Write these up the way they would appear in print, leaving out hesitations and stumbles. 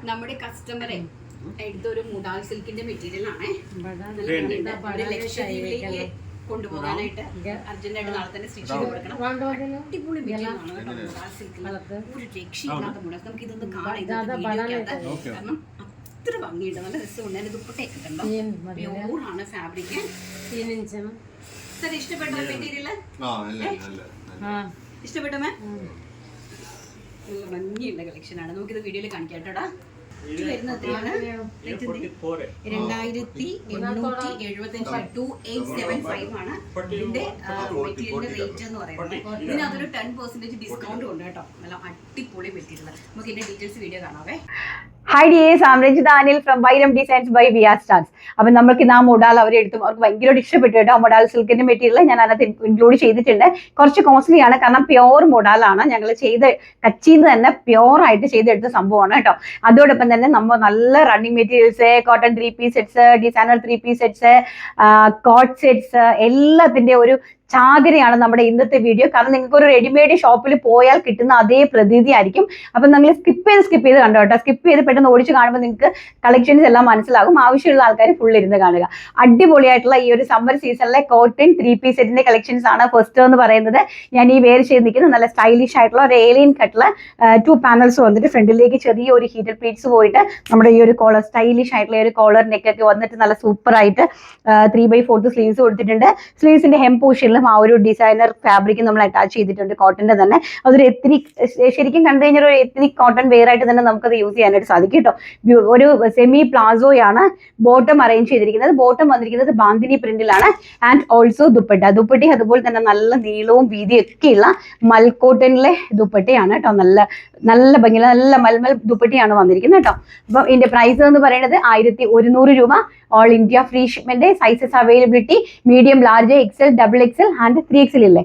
നമ്മുടെ കസ്റ്റമറെ എടുത്തൊരു മുഡാൽ സിൽക്കിന്റെ മെറ്റീരിയൽ ആണ്. ലക്ഷദ്വീപിലേക്ക് കൊണ്ടുപോകാനായിട്ട് അർജന്റായിട്ട് നാളെ തന്നെ സ്റ്റിച്ച് ചെയ്ത് കൊടുക്കണം. അടിപൊളി മെറ്റീരിയൽ ആണ് കേട്ടോ. മുഡാൽ സിൽക്കിൽ ഒരു രക്ഷയില്ലാത്ത മുഡാൽ. നമുക്ക് ഇതൊന്ന് കാണാം കാരണം അത്ര ഭംഗിയുണ്ട്, നല്ല രസമുണ്ട്. അതിന്റെ ദുപ്പട്ടയൊക്കെ കണ്ടോ, പ്യൂറാണ് ഫാബ്രിക്. സാർ ഇഷ്ടപ്പെട്ട മെറ്റീരിയൽ ഇഷ്ടപ്പെട്ട നല്ല ഭംഗിയുള്ള കളക്ഷൻ ആണ്. നമുക്കിത് വീഡിയോയിൽ കാണിക്കാം കേട്ടോടാ. ഇത് വരുന്നത് എത്രയാണ്? 2875 ആണ് ഇതിന്റെ മെറ്റീരിയലിന്റെ റേറ്റ് എന്ന് പറയുന്നത്. ഇതിനകത്തൊരു 10% ഡിസ്കൗണ്ട് ഉണ്ട് കേട്ടോ. നല്ല അടിപൊളി മെറ്റീരിയൽ. നമുക്ക് ഇതിന്റെ ഡീറ്റെയിൽസ് വീഡിയോ കാണാവേ. Hi dears, I am Ranjitha Anil from Vairam designs by VR stars. അപ്പം നമുക്ക് ഇന്ന് ആ മൊഡാൽ അവരെ എടുത്തും അവർക്ക് ഭയങ്കരമായിട്ട് ഇഷ്ടപ്പെട്ടു കേട്ടോ. മൊഡാൽ സിൽക്കിന്റെ മെറ്റീരിയൽ ഞാൻ അതിനകത്ത് ഇൻക്ലൂഡ് ചെയ്തിട്ടുണ്ട്. കുറച്ച് കോസ്റ്റ്ലി ആണ് കാരണം പ്യോർ മൊഡാലാണ്. ഞങ്ങൾ കച്ചിന്ന് തന്നെ പ്യോർ ആയിട്ട് ചെയ്തെടുത്ത സംഭവമാണ് കേട്ടോ. അതോടൊപ്പം തന്നെ നമ്മൾ നല്ല running materials, cotton 3 piece sets, designer 3 piece sets, coat sets എല്ലാത്തിന്റെ ഒരു ചാകരയാണ് നമ്മുടെ ഇന്നത്തെ വീഡിയോ. കാരണം നിങ്ങൾക്ക് ഒരു റെഡിമെയ്ഡ് ഷോപ്പിൽ പോയാൽ കിട്ടുന്ന അതേ പ്രതീതി ആയിരിക്കും. അപ്പം നിങ്ങൾ സ്കിപ്പ് ചെയ്ത് കണ്ടോ കേട്ടോ. സ്കിപ്പ് ചെയ്ത് പെട്ടെന്ന് ഓടിച്ച് കാണുമ്പോൾ നിങ്ങൾക്ക് കളക്ഷൻസ് എല്ലാം മനസ്സിലാകും. ആവശ്യമുള്ള ആൾക്കാർ ഫുൾ ഇരുന്ന് കാണുക. അടിപൊളിയായിട്ടുള്ള ഈ ഒരു സമ്മർ സീസണിലെ കോട്ടൺ 3 പീസ് സെറ്റിന്റെ കളക്ഷൻസ് ആണ്. ഫസ്റ്റ് എന്ന് പറയുന്നത് ഞാൻ ഈ വെയർ ചെയ്ത് നിൽക്കുന്ന നല്ല സ്റ്റൈലിഷ് ആയിട്ടുള്ള ഒരു ഏലിയൻ കട്ടില് 2 പാനൽസ് വന്നിട്ട് ഫ്രണ്ടിലേക്ക് ചെറിയ ഒരു ഹീറ്റഡ് പ്ലീറ്റ്സ് പോയിട്ട് നമ്മുടെ ഈ ഒരു കോളർ സ്റ്റൈലിഷ് ആയിട്ടുള്ള ഒരു കോളർ നെക്കൊക്കെ വന്നിട്ട് നല്ല സൂപ്പർ ആയിട്ട് 3/4 സ്ലീവ്സ് കൊടുത്തിട്ടുണ്ട്. സ്ലീവ്സിന്റെ ഹെം പോർഷനിൽ ആ ഒരു ഡിസൈനർ ഫാബ്രിക് നമ്മൾ അറ്റാച്ച് ചെയ്തിട്ടുണ്ട്. കോട്ടന്റെ തന്നെ അതൊരു എത്നിക്, ശരിക്കും കണ്ടു കഴിഞ്ഞാൽ ഒരു എത്നിക് കോട്ടൺ വെയർ ആയിട്ട് തന്നെ നമുക്കത് യൂസ് ചെയ്യാനായിട്ട് സാധിക്കും കേട്ടോ. ഒരു സെമി പ്ലാസോയാണ് ബോട്ടം അറേഞ്ച് ചെയ്തിരിക്കുന്നത്. ബോട്ടം വന്നിരിക്കുന്നത് ബാന്തിനി പ്രിന്റിലാണ്. ആൻഡ് ഓൾസോ ദുപ്പട്ട അതുപോലെ തന്നെ നല്ല നീളവും വീതിയും ഒക്കെയുള്ള മൽക്കോട്ടനിലെ ദുപ്പട്ടയാണ് കേട്ടോ. നല്ല ഭംഗിയുള്ള നല്ല മൽമൽ ദുപ്പട്ടയാണ് വന്നിരിക്കുന്നത് കേട്ടോ. അപ്പം ഇതിന്റെ പ്രൈസ് എന്ന് പറയുന്നത് 1100 രൂപ. All India free shipment. Sizes availability medium, large, XL, XXL and 3XL ഇല്ലേ,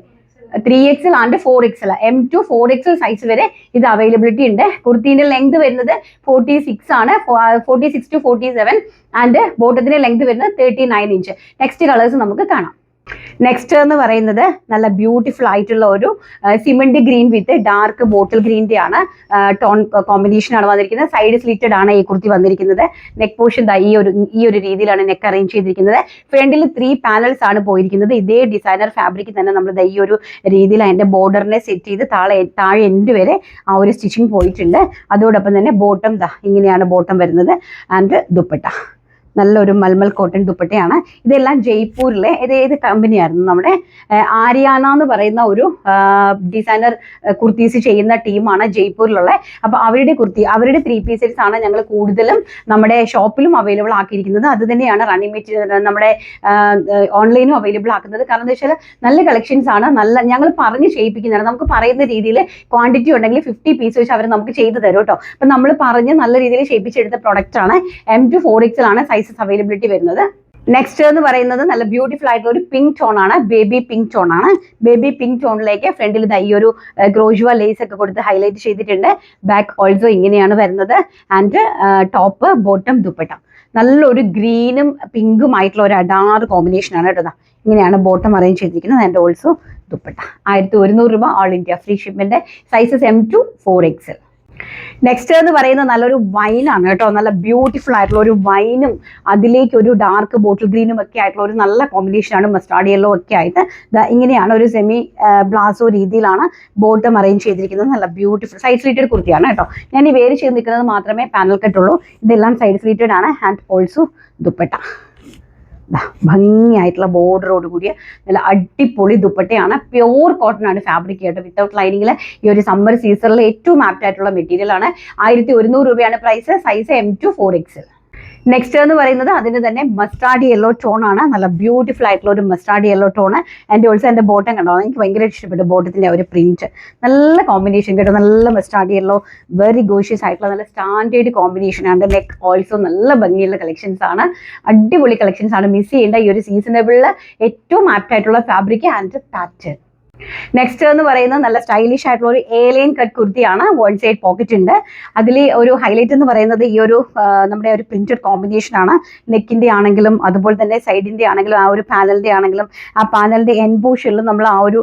3XL and 4XL, M to 4XL size വരെ ഇത് അവൈലബിലിറ്റി ഉണ്ട്. കുർത്തിന്റെ ലെങ്ത് വരുന്നത് 46 ആണ്, 46 to 47 ആൻഡ് ബോട്ടത്തിന്റെ ലെങ്ത് വരുന്നത് 39 ഇഞ്ച്. നെക്സ്റ്റ് കളേഴ്സ് നമുക്ക് കാണാം. നെക്സ്റ്റ് എന്ന് പറയുന്നത് നല്ല ബ്യൂട്ടിഫുൾ ആയിട്ടുള്ള ഒരു cement green with dark bottle ഗ്രീൻ്റെ ആണ് ടോൺ കോമ്പിനേഷൻ ആണ് വന്നിരിക്കുന്നത്. സൈഡ് സ്ലിറ്റഡ് ആണ് ഈ കുർത്തി വന്നിരിക്കുന്നത്. നെക്ക് പോർഷൻ ഈ ഒരു രീതിയിലാണ് നെക്ക് അറേഞ്ച് ചെയ്തിരിക്കുന്നത്. ഫ്രണ്ടിൽ 3 പാനൽസ് ആണ് പോയിരിക്കുന്നത്. ഇതേ ഡിസൈനർ ഫാബ്രിക് തന്നെ നമ്മൾ ഈ ഒരു രീതിയിൽ അതിന്റെ ബോർഡറിനെ സെറ്റ് ചെയ്ത് താഴെ എൻഡ് വരെ ആ ഒരു സ്റ്റിച്ചിങ് പോയിട്ടുണ്ട്. അതോടൊപ്പം തന്നെ ബോട്ടം ഇങ്ങനെയാണ് ബോട്ടം വരുന്നത്. ആൻഡ് ദുപ്പട്ട നല്ലൊരു മൽമൽ കോട്ടൺ ദുപ്പട്ടയാണ്. ഇതെല്ലാം ജയ്പൂരിലെ ഏത് കമ്പനിയായിരുന്നു, നമ്മുടെ ആര്യാന എന്ന് പറയുന്ന ഒരു ഡിസൈനർ കുർത്തീസ് ചെയ്യുന്ന ടീമാണ് ജയ്പൂരിലുള്ള. അപ്പോൾ അവരുടെ 3 പീസ് സെറ്റ്സ് ആണ് ഞങ്ങൾ കൂടുതലും നമ്മുടെ ഷോപ്പിലും അവൈലബിൾ ആക്കിയിരിക്കുന്നത്. അത് തന്നെയാണ് റണ്ണിങ് മെറ്റീരിയൽ നമ്മുടെ ഓൺലൈനും അവൈലബിൾ ആക്കുന്നത്. കാരണം എന്താ വെച്ചാൽ നല്ല കളക്ഷൻസ് ആണ്. ഞങ്ങൾ പറഞ്ഞ് ചെയ്യിപ്പിക്കുന്നതാണ്. നമുക്ക് പറയുന്ന രീതിയിൽ ക്വാണ്ടിറ്റി ഉണ്ടെങ്കിൽ 50 പീസ് വെച്ച് അവർ നമുക്ക് ചെയ്തു തരും കേട്ടോ. അപ്പം നമ്മൾ പറഞ്ഞ് നല്ല രീതിയിൽ ചെയ്യിപ്പിച്ചെടുത്ത പ്രൊഡക്റ്റ് ആണ്. M to 4XL ആണ് സൈസസ് അവൈലബിലിറ്റി വരുന്നത്. നെക്സ്റ്റ് എന്ന് പറയുന്നത് നല്ല ബ്യൂട്ടിഫുൾ ആയിട്ടുള്ള ഒരു പിങ്ക് ടോൺ ആണ്. ബേബി പിങ്ക് ടോൺ ആണ്. ബേബി പിങ്ക് ടോണിലേക്ക് ഫ്രണ്ടിൽ ഈ ഒരു ഗ്രോജുവ ലേസ് ഒക്കെ കൊടുത്ത് ഹൈലൈറ്റ് ചെയ്തിട്ടുണ്ട്. ബാക്ക് ഓൾസോ ഇങ്ങനെയാണ് വരുന്നത്. ആൻഡ് ടോപ്പ്, ബോട്ടം, ദുപ്പട്ട നല്ലൊരു ഗ്രീനും പിങ്കും ആയിട്ടുള്ള ഒരു അഡാർ കോമ്പിനേഷൻ ആണ് കേട്ടോ. ഇങ്ങനെയാണ് ബോട്ടം അറേഞ്ച് ചെയ്തിരിക്കുന്നത്. And also dupatta. 1100 രൂപ. All India free shipment. Sizes M to 4XL. Next എന്ന് പറയുന്നത് നല്ലൊരു വൈനാണ് കേട്ടോ. നല്ല ബ്യൂട്ടിഫുൾ ആയിട്ടുള്ള ഒരു വൈനും അതിലേക്ക് ഒരു ഡാർക്ക് ബോട്ടിൽ ഗ്രീനും ഒക്കെ ആയിട്ടുള്ള ഒരു നല്ല കോമ്പിനേഷനാണ്. മസ്റ്റാർഡ് യെല്ലോ ഒക്കെ ആയിട്ട് ഇങ്ങനെയാണ് ഒരു സെമി ബ്ലാസോ രീതിയിലാണ് ബോട്ടം അറേഞ്ച് ചെയ്തിരിക്കുന്നത്. നല്ല ബ്യൂട്ടിഫുൾ സൈഡ് സ്ലീറ്റഡ് കുർത്തിയാണ് കേട്ടോ. ഞാൻ ഈ വേര് ചെയ്ത് നിൽക്കുന്നത് മാത്രമേ പാനൽ കട്ടുള്ളൂ. ഇതെല്ലാം സൈഡ് സ്ലീറ്റഡ് ആണ്. ആൻഡ് ഓൾസോ ദുപ്പട്ട ഭംഗിയായിട്ടുള്ള ബോർഡറോട് കൂടിയ നല്ല അടിപൊളി ദുപ്പട്ടയാണ്. പ്യോർ കോട്ടൺ ആണ് ഫാബ്രിക് ആയിട്ട് വിത്തൗട്ട് ലൈനിങ്ങിൽ. ഈ ഒരു സമ്മർ സീസണിൽ ഏറ്റവും ആപ്റ്റ് ആയിട്ടുള്ള മെറ്റീരിയൽ ആണ്. 1100 രൂപയാണ് price. Size M to 4XL. Next എന്ന് പറയുന്നത് അതിന് തന്നെ മസ്റ്റാർഡ് യെല്ലോ ടോൺ ആണ്. നല്ല ബ്യൂട്ടിഫുൾ ആയിട്ടുള്ള ഒരു mustard yellow tone. And also എൻ്റെ ബോട്ടം കണ്ടോ, എനിക്ക് ഭയങ്കര ഇഷ്ടപ്പെട്ടു ബോട്ടത്തിൻ്റെ ഒരു പ്രിന്റ്. നല്ല കോമ്പിനേഷൻ കേട്ടോ. നല്ല മസ്റ്റാർഡ് യെല്ലോ, വെരി ഗോഷ്യസ് ആയിട്ടുള്ള നല്ല സ്റ്റാൻഡേർഡ് കോമ്പിനേഷൻ ആണ്. നെക്ക് ഓൾസോ നല്ല ഭംഗിയുള്ള കളക്ഷൻസ് ആണ്. അടിപൊളി കളക്ഷൻസ് ആണ്. മിസ് ചെയ്യേണ്ട ഈ ഒരു സീസണബിളിൽ ഏറ്റവും ആപ്റ്റ് ആയിട്ടുള്ള ഫാബ്രിക് ആൻഡ് പാറ്റേൺ. നെക്സ്റ്റ് എന്ന് പറയുന്നത് നല്ല സ്റ്റൈലിഷ് ആയിട്ടുള്ള ഒരു എലൈൻ കട്ട് കുർത്തിയാണ്. വൺ സൈഡ് പോക്കറ്റ് ഉണ്ട്. അതിൽ ഒരു ഹൈലൈറ്റ് എന്ന് പറയുന്നത് ഈ ഒരു നമ്മുടെ ഒരു പ്രിന്റഡ് കോമ്പിനേഷൻ ആണ്. നെക്കിന്റെ ആണെങ്കിലും അതുപോലെ തന്നെ സൈഡിന്റെ ആണെങ്കിലും ആ ഒരു പാനലിന്റെ ആണെങ്കിലും ആ പാനലിന്റെ എൻ പോർഷനിലും നമ്മൾ ആ ഒരു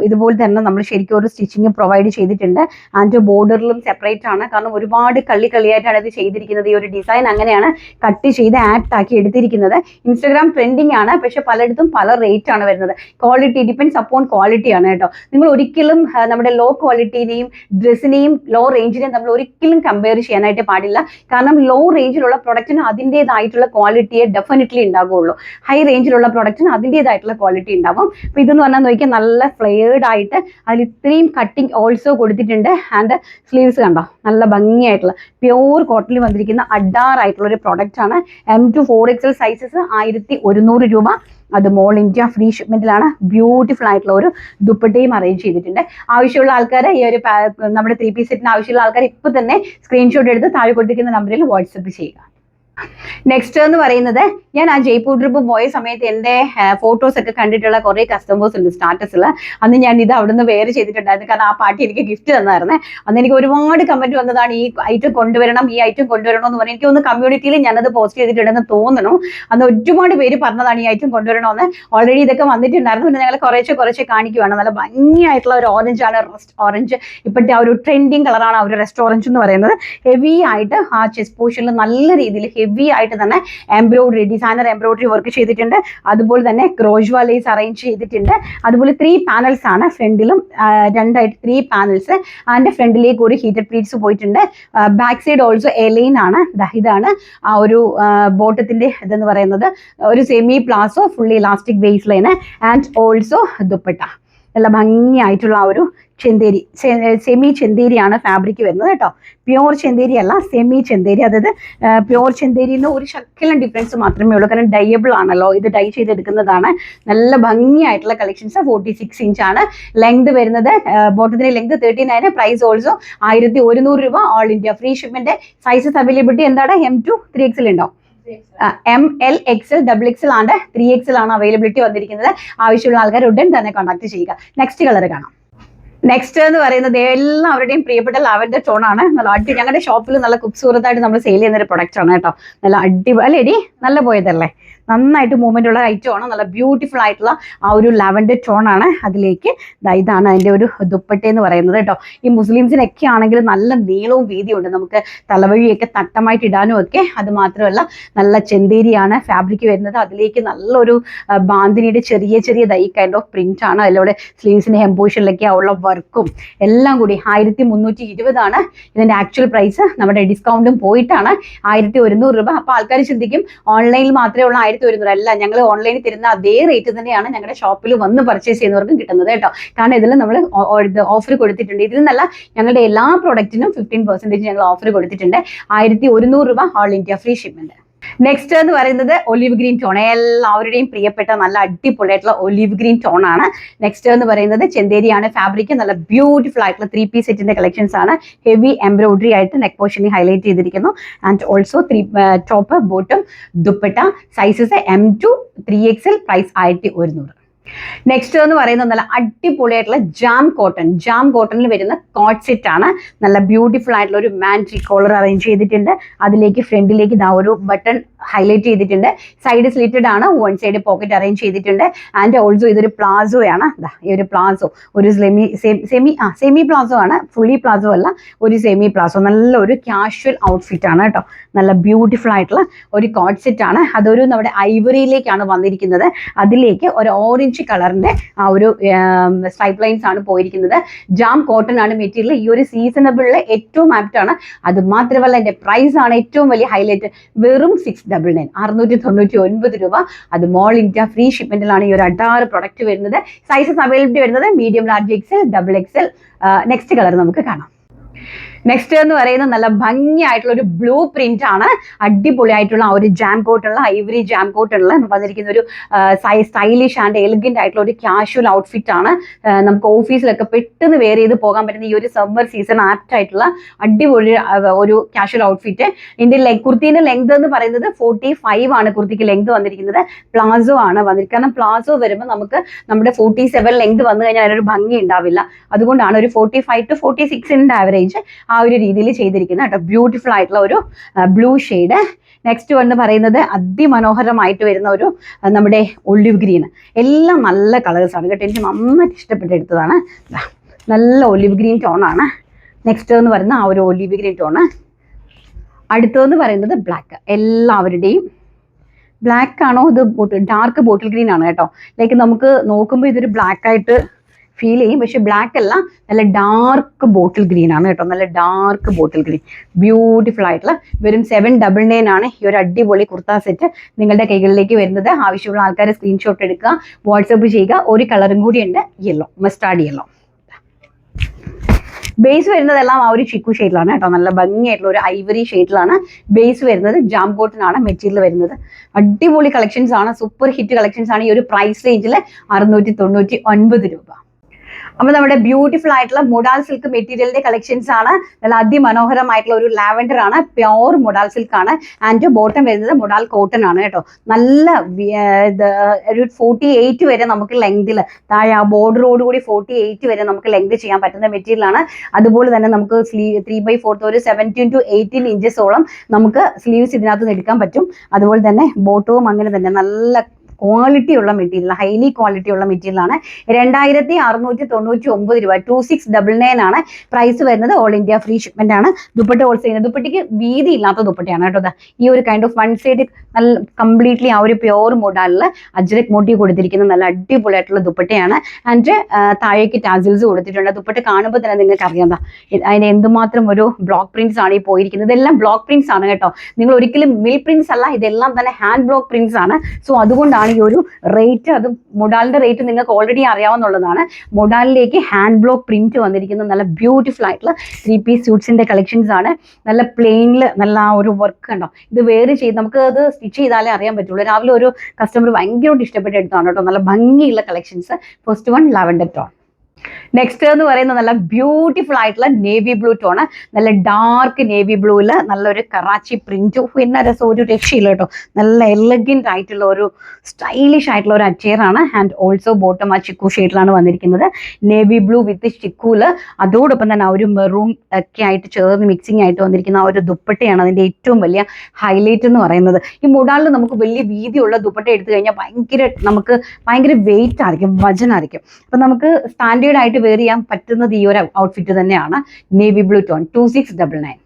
ഇതുപോലെ തന്നെ നമ്മൾ ശരിക്കും ഒരു സ്റ്റിച്ചിങ് പ്രൊവൈഡ് ചെയ്തിട്ടുണ്ട്. ആൻഡ് ബോർഡറിലും സെപ്പറേറ്റ് ആണ്. കാരണം ഒരുപാട് കളിയായിട്ടാണ് ഇത് ചെയ്തിരിക്കുന്നത്. ഈ ഒരു ഡിസൈൻ അങ്ങനെയാണ് കട്ട് ചെയ്ത് ആക്ട് ആക്കി എടുത്തിരിക്കുന്നത്. ഇൻസ്റ്റാഗ്രാം ട്രെൻഡിങ് ആണ്. പക്ഷെ പലയിടത്തും പല റേറ്റ് ആണ് വരുന്നത്. ക്വാളിറ്റി ഡിപ്പെൻഡ്സ് അപ്പോൺ ക്വാളിറ്റി ആണ് കേട്ടോ. നിങ്ങൾ ഒരിക്കലും നമ്മുടെ ലോ ക്വാളിറ്റിനെയും ഡ്രസ്സിനെയും ലോ റേഞ്ചിനെയും നമ്മൾ ഒരിക്കലും കമ്പയർ ചെയ്യാനായിട്ട് പാടില്ല. കാരണം ലോ റേഞ്ചിലുള്ള പ്രൊഡക്റ്റിന് അതിൻ്റെതായിട്ടുള്ള ക്വാളിറ്റിയെ ഡെഫിനറ്റ്ലി ഉണ്ടാകുള്ളൂ. ഹൈ റേഞ്ചിലുള്ള പ്രൊഡക്റ്റിന് അതിൻ്റെതായിട്ടുള്ള ക്വാളിറ്റി ഉണ്ടാവും. അപ്പോൾ ഇതെന്ന് പറഞ്ഞാൽ നോക്കിയാൽ നല്ല ഫ്ലെയർഡ് ആയിട്ട് അതിൽ ഇത്രയും കട്ടിങ് ഓൾസോ കൊടുത്തിട്ടുണ്ട്. ആൻഡ് സ്ലീവ്സ് കണ്ടോ, നല്ല ഭംഗിയായിട്ടുള്ള പ്യൂർ കോട്ടണിൽ വന്നിരിക്കുന്ന അഡാറായിട്ടുള്ള ഒരു പ്രൊഡക്റ്റ് ആണ്. M to 4XL സൈസസ് 1100 രൂപ. അത് മോൾ ഇന്ത്യ ഫ്രീ ഷിപ്മെന്റിലാണ്. ബ്യൂട്ടിഫുൾ ആയിട്ടുള്ള ഒരു ദുപ്പട്ടയും അറേഞ്ച് ചെയ്തിട്ടുണ്ട്. ആവശ്യമുള്ള ആൾക്കാർ ഈ ഒരു നമ്മുടെ 3 പീസ് സെറ്റിന് ആവശ്യമുള്ള ആൾക്കാർ ഇപ്പൊ തന്നെ സ്ക്രീൻഷോട്ട് എടുത്ത് താഴെ കൊടുത്തിരിക്കുന്ന നമ്പറിൽ വാട്സപ്പ് ചെയ്യുക. നെക്സ്റ്റ് എന്ന് പറയുന്നത് ഞാൻ ആ ജയ്പൂർ ട്രിപ്പ് പോയ സമയത്ത് എൻ്റെ ഫോട്ടോസ് ഒക്കെ കണ്ടിട്ടുള്ള കുറേ കസ്റ്റമേഴ്സ് ഉണ്ട് സ്റ്റാറ്റസിൽ. അന്ന് ഞാൻ ഇത് അവിടുന്ന് വെയർ ചെയ്തിട്ടുണ്ടായിരുന്നു. കാരണം ആ പാർട്ടി എനിക്ക് ഗിഫ്റ്റ് തന്നായിരുന്നേ. അന്ന് എനിക്ക് ഒരുപാട് കമന്റ് വന്നതാണ്, ഈ ഐറ്റം കൊണ്ടുവരണം ഈ ഐറ്റം കൊണ്ടുവരണം എന്ന് പറഞ്ഞാൽ. എനിക്ക് ഒന്ന് കമ്മ്യൂണിറ്റിയിൽ ഞാനത് പോസ്റ്റ് ചെയ്തിട്ടുണ്ടെന്ന് തോന്നുന്നു. അന്ന് ഒരുപാട് പേര് പറഞ്ഞതാണ് ഈ ഐറ്റം കൊണ്ടുവരണമെന്ന്. ഓൾറെഡി ഇതൊക്കെ വന്നിട്ടുണ്ടായിരുന്നു. പിന്നെ ഞങ്ങൾ കുറേശ്ശെ കാണിക്കുവാണ്. നല്ല ഭംഗിയായിട്ടുള്ള ഒരു ഓറഞ്ചാണ്, റസ്റ്റ് ഓറഞ്ച്. ഇപ്പോഴത്തെ ആ ഒരു ട്രെൻഡിങ് കളറാണ് ആ ഒരു റസ്റ്റ് ഓറഞ്ച് എന്ന് പറയുന്നത്. ഹെവി ആയിട്ട് ആ ചെസ്റ്റ് പോർഷനിൽ നല്ല രീതിയിൽ ഹെവി ആയിട്ട് തന്നെ എംബ്രോയിഡറി, ഡിസൈനർ എംബ്രോയിഡറി വർക്ക് ചെയ്തിട്ടുണ്ട്. അതുപോലെ തന്നെ ക്രോഷ്വാ ലേസ് അറേഞ്ച് ചെയ്തിട്ടുണ്ട്. അതുപോലെ 3 പാനൽസ് ആണ്. ഫ്രണ്ടിലും 3 പാനൽസ്. അതിൻ്റെ ഫ്രണ്ടിലേക്ക് ഒരു ഹീറ്റഡ് പ്ലീറ്റ്സ് പോയിട്ടുണ്ട്. ബാക്ക് സൈഡ് ഓൾസോ എലൈൻ ആണ്. ഇതാണ് ആ ഒരു ബോട്ടത്തിന്റെ ഇതെന്ന് പറയുന്നത്. ഒരു semi palazzo fully elastic base line and also dupatta. നല്ല ഭംഗിയായിട്ടുള്ള ആ ഒരു ചെന്തേരി, സെമി ചെന്തേരിയാണ് ഫാബ്രിക് വരുന്നത് കേട്ടോ. പ്യോർ ചെന്തേരി അല്ല, സെമി ചെന്തേരി. അതായത് പ്യോർ ചെന്തേരിന്ന് ഒരു ശക്കലം ഡിഫറൻസ് മാത്രമേ ഉള്ളൂ. കാരണം ഡയബിൾ ആണല്ലോ, ഇത് ഡൈ ചെയ്തെടുക്കുന്നതാണ്. നല്ല ഭംഗിയായിട്ടുള്ള കളക്ഷൻസ്. 46 ഇഞ്ചാണ് ലെങ്ത് വരുന്നത്. ബോട്ടത്തിന്റെ ലെങ്ത് 39. പ്രൈസ് ഓൾസോ 1100 രൂപ. All India free shipment. Sizes availability എന്താണ്? M to 3XL ഉണ്ടോ? ML XL XXL ആണ്. 3XL ആണ് അവൈലബിലിറ്റി വന്നിരിക്കുന്നത്. ആവശ്യമുള്ള ആൾക്കാർ ഉടൻ തന്നെ കോൺടാക്ട് ചെയ്യുക. നെക്സ്റ്റ് കളർ കാണാം. നെക്സ്റ്റ് എന്ന് പറയുന്നത് എല്ലാവരുടെയും പ്രിയപ്പെട്ട ലാവൻഡർ ടോൺ ആണ്. നല്ല ഞങ്ങളുടെ ഷോപ്പിൽ നല്ല കുപ്സൂറത്തായിട്ട് നമ്മൾ സെയിൽ ചെയ്യുന്ന ഒരു പ്രൊഡക്റ്റ് ആണ് കേട്ടോ. നല്ല അല്ലേടി, നല്ല പോയതല്ലേ, നന്നായിട്ട് മൂവ്മെന്റ് ഉള്ള ഐറ്റമാണ്. നല്ല ബ്യൂട്ടിഫുൾ ആയിട്ടുള്ള ആ ഒരു ലാവൻഡർ ടോൺ ആണ്. അതിലേക്ക് ഇതാണ് അതിൻ്റെ ഒരു ദുപ്പട്ട എന്ന് പറയുന്നത് കേട്ടോ. ഈ മുസ്ലിംസിനൊക്കെ ആണെങ്കിൽ നല്ല നീളവും വീതിയും ഉണ്ട്. നമുക്ക് തലവഴിയൊക്കെ തട്ടമായിട്ട് ഇടാനും ഒക്കെ. അത് മാത്രമല്ല നല്ല ചെന്തേരിയാണ് ഫാബ്രിക് വരുന്നത്. അതിലേക്ക് നല്ലൊരു ബാന്തിനിയുടെ ചെറിയ ഈ കൈൻഡ് ഓഫ് പ്രിന്റ് ആണ്. അതിലൂടെ സ്ലീവ്സിന്റെ ഹെംപോഷനിലൊക്കെ ഉള്ള വർക്കും എല്ലാം കൂടി 1320 ആണ് ഇതിന്റെ ആക്ച്വൽ പ്രൈസ്. നമ്മുടെ ഡിസ്കൗണ്ടും പോയിട്ടാണ് 1100 രൂപ. അപ്പൊ ആൾക്കാർ ചിന്തിക്കും ഓൺലൈനിൽ മാത്രമേ ഉള്ള 1100. അല്ല, ഞങ്ങൾ ഓൺലൈനിൽ തരുന്ന അതേ റേറ്റ് തന്നെയാണ് ഞങ്ങളുടെ ഷോപ്പിൽ വന്ന് പർച്ചേസ് ചെയ്യുന്നവർക്കും കിട്ടുന്നത് കേട്ടോ. കാരണം ഇതിൽ നമ്മൾ ഓഫർ കൊടുത്തിട്ടുണ്ട്. ഇതിൽ നിന്നല്ല, ഞങ്ങളുടെ എല്ലാ പ്രോഡക്റ്റിനും 15% ഞങ്ങൾ ഓഫർ കൊടുത്തിട്ടുണ്ട്. 1100 രൂപ. All India free shipment. Next എന്ന് പറയുന്നത് ഒലിവ് ഗ്രീൻ ടോൺ. എല്ലാവരുടെയും പ്രിയപ്പെട്ട നല്ല അടിപൊളിയായിട്ടുള്ള ഒലിവ് ഗ്രീൻ ടോൺ ആണ്. നെക്സ്റ്റ് എന്ന് പറയുന്നത് ചെന്തേരിയാണ് ഫാബ്രിക്. നല്ല ബ്യൂട്ടിഫുൾ ആയിട്ടുള്ള 3 പീസ് സെറ്റിന്റെ കളക്ഷൻസ് ആണ്. ഹെവി എംബ്രോയിഡറി ആയിട്ട് നെക്ക് പോർഷനിൽ ഹൈലൈറ്റ് ചെയ്തിരിക്കുന്നു. And also top bottom dupatta. Sizes M to 3XL. Price 1100. Next എന്ന് പറയുന്നത് നല്ല അടിപൊളിയായിട്ടുള്ള ജാം കോട്ടണിൽ വരുന്ന കോട്ട് സെറ്റ് ആണ്. നല്ല ബ്യൂട്ടിഫുൾ ആയിട്ടുള്ള ഒരു മാൻട്രി കോളർ അറേഞ്ച് ചെയ്തിട്ടുണ്ട്. അതിലേക്ക് ഫ്രണ്ടിലേക്ക് ഇതാ ഒരു ബട്ടൺ ഹൈലൈറ്റ് ചെയ്തിട്ടുണ്ട്. സൈഡ് സ്ലിറ്റഡ് ആണ്. വൺ സൈഡ് പോക്കറ്റ് അറേഞ്ച് ചെയ്തിട്ടുണ്ട്. ആൻഡ് ഓൾസോ ഇതൊരു പ്ലാസോ ആണ്. ഈ ഒരു പ്ലാസോ ഒരു സെമി പ്ലാസോ ആണ്. ഫുള്ളി പ്ലാസോ അല്ല, ഒരു സെമി പ്ലാസോ. നല്ലൊരു കാഷ്വൽ ഔട്ട്ഫിറ്റ് ആണ് കേട്ടോ. നല്ല ബ്യൂട്ടിഫുൾ ആയിട്ടുള്ള ഒരു കോട്ട് സെറ്റ് ആണ്. അതൊരു നമ്മുടെ ഐവറിയിലേക്കാണ് വന്നിരിക്കുന്നത്. അതിലേക്ക് ഒരു ഓറഞ്ച് കളറിന്റെ ആ ഒരു സ്ട്രൈപ്പ് ലൈൻസ് ആണ് പോയിരിക്കുന്നത്. ജാം കോട്ടൺ ആണ് മെറ്റീരിയൽ. ഈ ഒരു സീസണബിളിലെ ഏറ്റവും ആപ്റ്റ് ആണ്. അത് മാത്രമല്ല എൻ്റെ പ്രൈസ് ആണ് ഏറ്റവും വലിയ ഹൈലൈറ്റ്. വെറും 699, 699 രൂപ. അത് മോൾ ഇന്ത്യ ഫ്രീ ഷിപ്മെന്റിലാണ് ഈ ഒരു 6 പ്രൊഡക്റ്റ് വരുന്നത്. സൈസസ് അവൈലബിലിറ്റി വരുന്നത് medium, large, XL, XXL. Next colour നമുക്ക് കാണാം. നെക്സ്റ്റ് എന്ന് പറയുന്നത് നല്ല ഭംഗിയായിട്ടുള്ള ഒരു ബ്ലൂ പ്രിന്റ് ആണ്. അടിപൊളിയായിട്ടുള്ള ആ ഒരു ജാം കോട്ടുള്ള ഐവറി ജാം കോട്ടുള്ള വന്നിരിക്കുന്ന ഒരു സ്റ്റൈലിഷ് ആൻഡ് എലിഗന്റ് ആയിട്ടുള്ള ഒരു കാഷ്വൽ ഔട്ട്ഫിറ്റ് ആണ്. നമുക്ക് ഓഫീസിലൊക്കെ പെട്ടെന്ന് വെയർ ചെയ്ത് പോകാൻ പറ്റുന്ന ഈ ഒരു സമ്മർ സീസൺ ആപ്റ്റ് ആയിട്ടുള്ള അടിപൊളി ഒരു കാഷ്വൽ ഔട്ട്ഫിറ്റ്. ഇതിന്റെ കുർത്തിന്റെ ലെങ്ത് എന്ന് പറയുന്നത് 45 ആണ്. കുർത്തിക്ക് ലെങ്ത് വന്നിരിക്കുന്നത്. പ്ലാസോ ആണ് വന്നിരിക്കുന്നത്. കാരണം പ്ലാസോ വരുമ്പോൾ നമുക്ക് നമ്മുടെ 47 ലെങ്ത് വന്നു കഴിഞ്ഞാൽ അതിനൊരു ഭംഗി ഉണ്ടാവില്ല. അതുകൊണ്ടാണ് ഒരു 45 to 46 ആവറേജ് ആ ഒരു രീതിയിൽ ചെയ്തിരിക്കുന്നത് കേട്ടോ. ബ്യൂട്ടിഫുൾ ആയിട്ടുള്ള ഒരു ബ്ലൂ ഷെയ്ഡ്. നെക്സ്റ്റ് എന്ന് പറയുന്നത് അതിമനോഹരമായിട്ട് വരുന്ന ഒരു നമ്മുടെ ഒലിവ് ഗ്രീൻ. എല്ലാം നല്ല കളേഴ്സാണ് കേട്ടോ. എനിക്ക് നന്നായിട്ട് ഇഷ്ടപ്പെട്ടെടുത്തതാണ്. നല്ല ഒലിവ് ഗ്രീൻ ടോണാണ്. നെക്സ്റ്റ് എന്ന് പറയുന്ന ആ ഒരു ഒലിവ് ഗ്രീൻ ടോണ്. അടുത്തതെന്ന് പറയുന്നത് ബ്ലാക്ക്. എല്ലാവരുടെയും ബ്ലാക്ക് ആണോ ഇത് ഡാർക്ക് ബോട്ടിൽ ഗ്രീൻ ആണ് കേട്ടോ. ലൈക്ക് നമുക്ക് നോക്കുമ്പോൾ ഇതൊരു ബ്ലാക്ക് ആയിട്ട് ഫീൽ ചെയ്യും, പക്ഷെ ബ്ലാക്ക് അല്ല, നല്ല ഡാർക്ക് ബോട്ടിൽ ഗ്രീൻ ആണ് കേട്ടോ. നല്ല ഡാർക്ക് ബോട്ടിൽ ഗ്രീൻ ബ്യൂട്ടിഫുൾ ആയിട്ടുള്ള വെറും 799 ആണ് ഈ ഒരു അടിപൊളി കുർത്ത സെറ്റ് നിങ്ങളുടെ കൈകളിലേക്ക് വരുന്നത്. ആവശ്യമുള്ള ആൾക്കാർ സ്ക്രീൻഷോട്ട് എടുക്കുക, വാട്സപ്പ് ചെയ്യുക. ഒരു കളറും കൂടി ഉണ്ട്, യെല്ലോ, മസ്റ്റാർഡ് യെല്ലോ. ബേസ് വരുന്നതെല്ലാം ആ ഒരു ചിക്കു ഷെയ്ഡിലാണ് കേട്ടോ. നല്ല ഭംഗിയായിട്ടുള്ള ഒരു ഐവറി ഷെയ്ഡിലാണ് ബേസ് വരുന്നത്. ജാം കോട്ടനാണ് മെറ്റീരിയൽ വരുന്നത്. അടിപൊളി കളക്ഷൻസ് ആണ്, സൂപ്പർ ഹിറ്റ് കളക്ഷൻസ് ആണ്. ഈ ഒരു പ്രൈസ് റേഞ്ചിൽ 699 രൂപ. അപ്പോൾ നമ്മുടെ ബ്യൂട്ടിഫുൾ ആയിട്ടുള്ള മൊഡാൽ സിൽക്ക് മെറ്റീരിയലിന്റെ കളക്ഷൻസ് ആണ്. നല്ല അതിമനോഹരമായിട്ടുള്ള ഒരു ലാവൻഡർ ആണ്, പ്യോർ മൊഡാൽ സിൽക്ക് ആണ്. ആൻഡ് ബോട്ടം വരുന്നത് മൊഡാൽ കോട്ടൺ ആണ് കേട്ടോ. നല്ല ഒരു 48 വരെ നമുക്ക് ലെങ്തിൽ താഴെ ആ ബോർഡറോട് കൂടി 48 വരെ നമുക്ക് ലെങ്ത് ചെയ്യാൻ പറ്റുന്ന മെറ്റീരിയൽ ആണ്. അതുപോലെ തന്നെ നമുക്ക് 3/4 ഒരു 17 to 18 ഇഞ്ചസോളം നമുക്ക് സ്ലീവ്സ് ഇതിനകത്ത് നിന്ന് എടുക്കാൻ പറ്റും. അതുപോലെ തന്നെ ബോട്ടവും അങ്ങനെ തന്നെ നല്ല ക്വാളിറ്റി ഉള്ള മെറ്റീരിയൽ, ഹൈലി ക്വാളിറ്റി ഉള്ള മെറ്റീരിയൽ ആണ്. 2699 രൂപ. 2699 ആണ് പ്രൈസ് വരുന്നത്. ഓൾ ഇന്ത്യ ഫ്രീ ഷിപ്മെന്റ് ആണ്. ദുപ്പട്ട ഓൾസോ ചെയ്യുന്നത്. ദുപ്പട്ടയ്ക്ക് വീതി ഇല്ലാത്ത ദുപ്പട്ടയാണ് കേട്ടോ. ഈ ഒരു കൈൻഡ് ഓഫ് വൺ സൈഡ് നല്ല കംപ്ലീറ്റ്ലി ആ ഒരു പ്യോർ മോഡലിൽ അജ്രക് മോട്ടി കൊടുത്തിരിക്കുന്ന നല്ല അടിപൊളിയായിട്ടുള്ള ദുപ്പട്ടയാണ്. ആൻഡ് താഴേക്ക് ടാസിൽസ് കൊടുത്തിട്ടുണ്ട്. ദുപ്പട്ട കാണുമ്പോൾ തന്നെ നിങ്ങൾക്ക് അറിയാം അതിന് എന്തുമാത്രം ഒരു ബ്ലോക്ക് പ്രിന്റ്സ് ആണ് ഈ പോയിരിക്കുന്നത്. ഇതെല്ലാം ബ്ലോക്ക് പ്രിന്റ്സ് ആണ് കേട്ടോ. നിങ്ങൾ ഒരിക്കലും മിൽ പ്രിന്റ്സ് അല്ല, ഇതെല്ലാം തന്നെ ഹാൻഡ് ബ്ലോക്ക് പ്രിന്റ്സ് ആണ്. സോ അതുകൊണ്ടാണ് ഈ ഒരു റേറ്റ്. അത് മൊഡാലിന്റെ റേറ്റ് നിങ്ങൾക്ക് ഓൾറെഡി അറിയാവുന്നതാണ്. മൊഡാലിലേക്ക് ഹാൻഡ് ബ്ലോക്ക് പ്രിന്റ് വന്നിരിക്കുന്ന നല്ല ബ്യൂട്ടിഫുൾ ആയിട്ടുള്ള 3 പീസ് സ്യൂട്ട്സിന്റെ കളക്ഷൻസ് ആണ്. നല്ല പ്ലെയിനിൽ നല്ല ആ ഒരു വർക്ക് ഉണ്ടോ. ഇത് വേറെ ചെയ്ത് നമുക്ക് അത് സ്റ്റിച്ച് ചെയ്താലേ അറിയാൻ പറ്റുള്ളൂ. രാവിലെ ഒരു കസ്റ്റമർ ഭയങ്കരമായിട്ട് ഇഷ്ടപ്പെട്ടെടുത്താണ് കേട്ടോ. നല്ല ഭംഗിയുള്ള collections. First one lavender tone. Next എന്ന് പറയുന്നത് നല്ല ബ്യൂട്ടിഫുൾ ആയിട്ടുള്ള നേവി ബ്ലൂ ടോണ്. നല്ല ഡാർക്ക് നേവി ബ്ലൂവിൽ നല്ലൊരു കറാച്ചി പ്രിന്റ്. പിന്നെ രസം ഒരു രക്ഷയില്ല കേട്ടോ. നല്ല എലഗന്റ് ആയിട്ടുള്ള ഒരു സ്റ്റൈലിഷ് ആയിട്ടുള്ള ഒരു അച്ചയറാണ്. ആൻഡ് ഓൾസോ ബോട്ടം ആ ചിക്കു ഷെയ്ഡിലാണ് വന്നിരിക്കുന്നത്. നേവി ബ്ലൂ വിത്ത് ചിക്കുല്. അതോടൊപ്പം തന്നെ ആ ഒരു മെറൂൺ ഒക്കെ ആയിട്ട് ചേർന്ന് മിക്സിംഗ് ആയിട്ട് വന്നിരിക്കുന്ന ആ ഒരു ദുപ്പട്ടയാണ് അതിൻ്റെ ഏറ്റവും വലിയ ഹൈലൈറ്റ് എന്ന് പറയുന്നത്. ഈ മുടാലിൽ നമുക്ക് വലിയ വീതിയുള്ള ദുപ്പട്ട എടുത്തു കഴിഞ്ഞാൽ ഭയങ്കര വെയിറ്റ് ആയിരിക്കും, വജനായിരിക്കും. അപ്പം നമുക്ക് സ്റ്റാൻഡേർഡ് ആയിട്ട് വെയർ ചെയ്യാൻ പറ്റുന്നത് ഈ ഒരു ഔട്ട്ഫിറ്റ് തന്നെയാണ്. Navy blue tone 2699.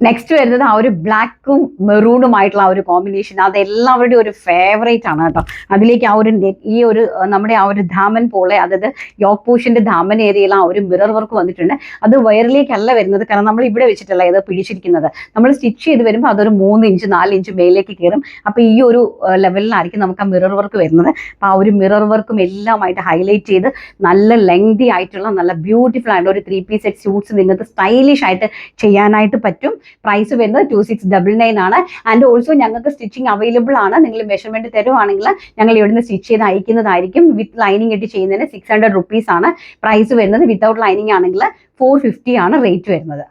നെക്സ്റ്റ് വരുന്നത് ആ ഒരു ബ്ലാക്കും മെറൂണുമായിട്ടുള്ള ആ ഒരു കോമ്പിനേഷൻ. അത് എല്ലാവരുടെയും ഒരു ഫേവറേറ്റ് ആണ് കേട്ടോ. അതിലേക്ക് ആ ഒരു ഈ ഒരു നമ്മുടെ ആ ഒരു ധാമൻ പോലെ, അതായത് യോക്ക് പോഷന്റെ ധാമൻ ഏരിയയിൽ ആ ഒരു മിറർ വർക്ക് വന്നിട്ടുണ്ട്. അത് വയറിലേക്കല്ല വരുന്നത്, കാരണം നമ്മൾ ഇവിടെ വെച്ചിട്ടല്ല ഇത് പിടിച്ചിരിക്കുന്നത്. നമ്മൾ സ്റ്റിച്ച് ചെയ്ത് വരുമ്പോൾ അതൊരു 3 ഇഞ്ച് 4 ഇഞ്ച് മേലേക്ക് കയറും. അപ്പോൾ ഈ ഒരു ലെവലിലായിരിക്കും നമുക്ക് ആ മിറർ വർക്ക് വരുന്നത്. അപ്പോൾ ആ ഒരു മിറർ വർക്കും എല്ലാമായിട്ട് ഹൈലൈറ്റ് ചെയ്ത് നല്ല ലെങ്തി ആയിട്ടുള്ള നല്ല ബ്യൂട്ടിഫുൾ ആയിട്ടുള്ള ഒരു 3 പീസ് സെറ്റ് സ്യൂട്ട്സ് നിങ്ങൾക്ക് സ്റ്റൈലിഷ് ആയിട്ട് ചെയ്യാനായിട്ട് പറ്റും. പ്രൈസ് വരുന്നത് 2699 ആണ്. ആൻഡ് ഓൾസോ ഞങ്ങൾക്ക് സ്റ്റിച്ചിങ് അവൈലബിൾ ആണ്. നിങ്ങൾ മെഷർമെന്റ് തരുവാണെങ്കിൽ ഞങ്ങൾ ഇവിടുന്ന് സ്റ്റിച്ച് ചെയ്ത് അയക്കുന്നതായിരിക്കും. വിത്ത് ലൈനിങ് ഇട്ട് ചെയ്യുന്നതിന് 600 റുപ്പീസ് ആണ് പ്രൈസ് വരുന്നത്. വിത്തൗട്ട് ലൈനിങ് ആണെങ്കിൽ 450 ആണ് റേറ്റ് വരുന്നത്.